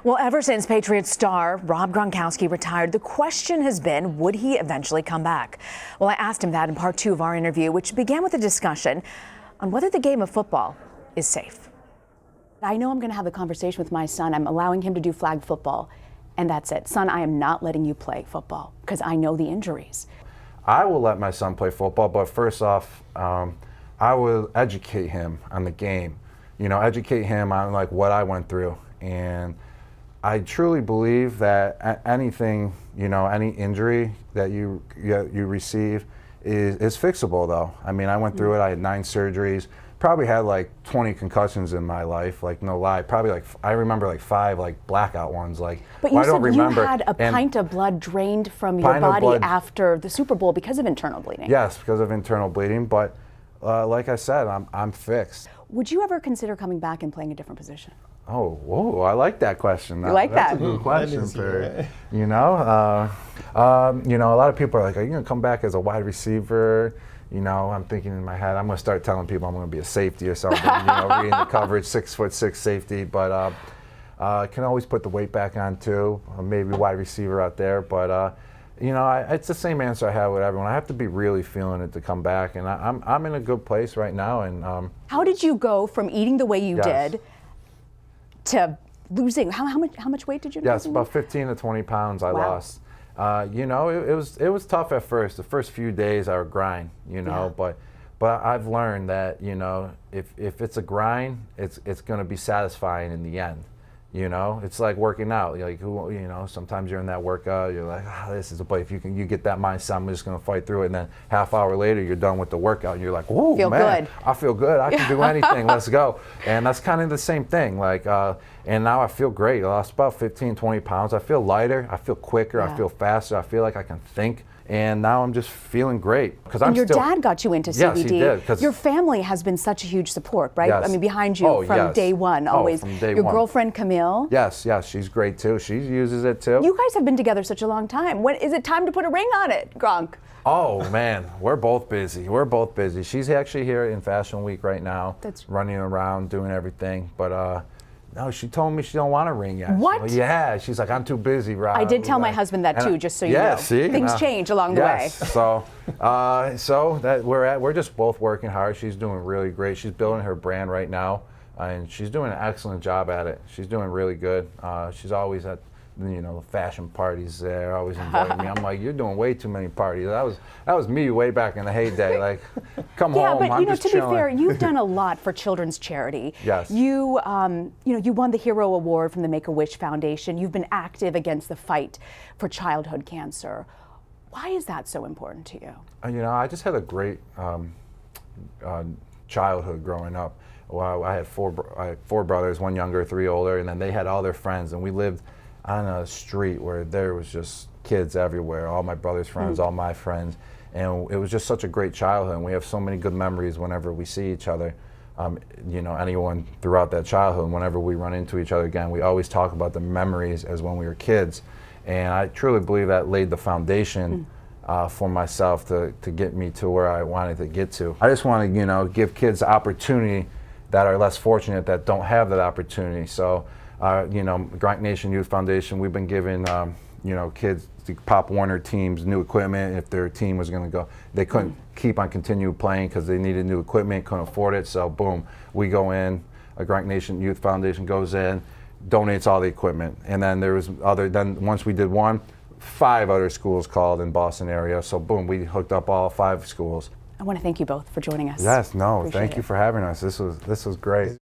Well, ever since Patriots star Rob Gronkowski retired, the question has been, would he eventually come back? Well, I asked him that in part 2 of our interview, which began with a discussion on whether the game of football is safe. I know I'm going to have a conversation with my son. I'm allowing him to do flag football, and that's it. Son, I am not letting you play football because I know the injuries. I will let my son play football, but first off, I will educate him on the game. You know, educate him on like what I went through. And I truly believe that anything, you know, any injury that you receive is fixable though. I mean, I went through it, I had 9 surgeries, probably had like 20 concussions in my life, like no lie. Probably like, I remember like 5 like blackout ones. Like, but you said you had a pint of blood drained from your body after the Super Bowl because of internal bleeding. Yes, because of internal bleeding, but like I said, I'm fixed. Would you ever consider coming back and playing a different position? Oh, whoa! I like that question. You like that? That's a good question, Perry. You know, a lot of people are like, "Are you gonna come back as a wide receiver?" You know, I'm thinking in my head, I'm gonna start telling people I'm gonna be a safety or something. You know, reading the coverage, 6'6" safety. But I can always put the weight back on too. Maybe wide receiver out there, but. You know, it's the same answer I have with everyone. I have to be really feeling it to come back, and I'm in a good place right now. And how did you go from eating the way you did to losing? How much weight did you lose? Yes, about 15 to 20 pounds I lost. You know, it was tough at first. The first few days I would grind. You know, but I've learned that, you know, if it's a grind, it's going to be satisfying in the end. You know, it's like working out. Like, you know, sometimes you're in that workout, you're like, this is a play. If you get that mindset, I'm just going to fight through it. And then half hour later, you're done with the workout, and you're like, whoa, man, good. I feel good. I can do anything. Let's go. And that's kind of the same thing. Like, and now I feel great. I lost about 15, 20 pounds. I feel lighter. I feel quicker. I feel faster. I feel like I can think. And now I'm just feeling great. And your dad got you into CBD. Yes, he did. Your family has been such a huge support, right? Yes. I mean, behind you from day one, always. From day your one. Girlfriend, Camille. Yes, she's great too. She uses it too. You guys have been together such a long time. When is it time to put a ring on it, Gronk? Oh man, we're both busy. We're both busy. She's actually here in Fashion Week right now. That's running around, doing everything. But no, she told me she don't want a ring yet. What? Well, yeah, she's like, I'm too busy, Rob. I did tell my husband that too, just so you know. See, things change along the way. So, so that we're just both working hard. She's doing really great. She's building her brand right now, and she's doing an excellent job at it. She's doing really good. She's always at, you know, fashion parties there, always inviting me. I'm like, you're doing way too many parties. That was me way back in the heyday. Like, come home, but I'm you know, just to chilling. be fair, you've done a lot for children's charity. Yes. You, you know, you won the Hero Award from the Make-A-Wish Foundation. You've been active against the fight for childhood cancer. Why is that so important to you? You know, I just had a great childhood growing up. Well, I had four brothers, 1 younger, 3 older, and then they had all their friends, and we lived on a street where there was just kids everywhere, all my brother's friends, all my friends, and it was just such a great childhood, and we have so many good memories whenever we see each other. You know, anyone throughout that childhood, whenever we run into each other again, we always talk about the memories as when we were kids, and I truly believe that laid the foundation for myself to get me to where I wanted to get to. I just want to, you know, give kids the opportunity that are less fortunate, that don't have that opportunity. So, you know, Gronk Nation Youth Foundation, we've been giving, you know, kids, the Pop Warner teams, new equipment. If their team was going to go, they couldn't keep on continue playing because they needed new equipment, couldn't afford it. So, boom, we go in, a Gronk Nation Youth Foundation goes in, donates all the equipment. And then there was then once we did one, 5 other schools called in Boston area. So, boom, we hooked up all 5 schools. I want to thank you both for joining us. Yes, no, Appreciate thank you for having us. This was great.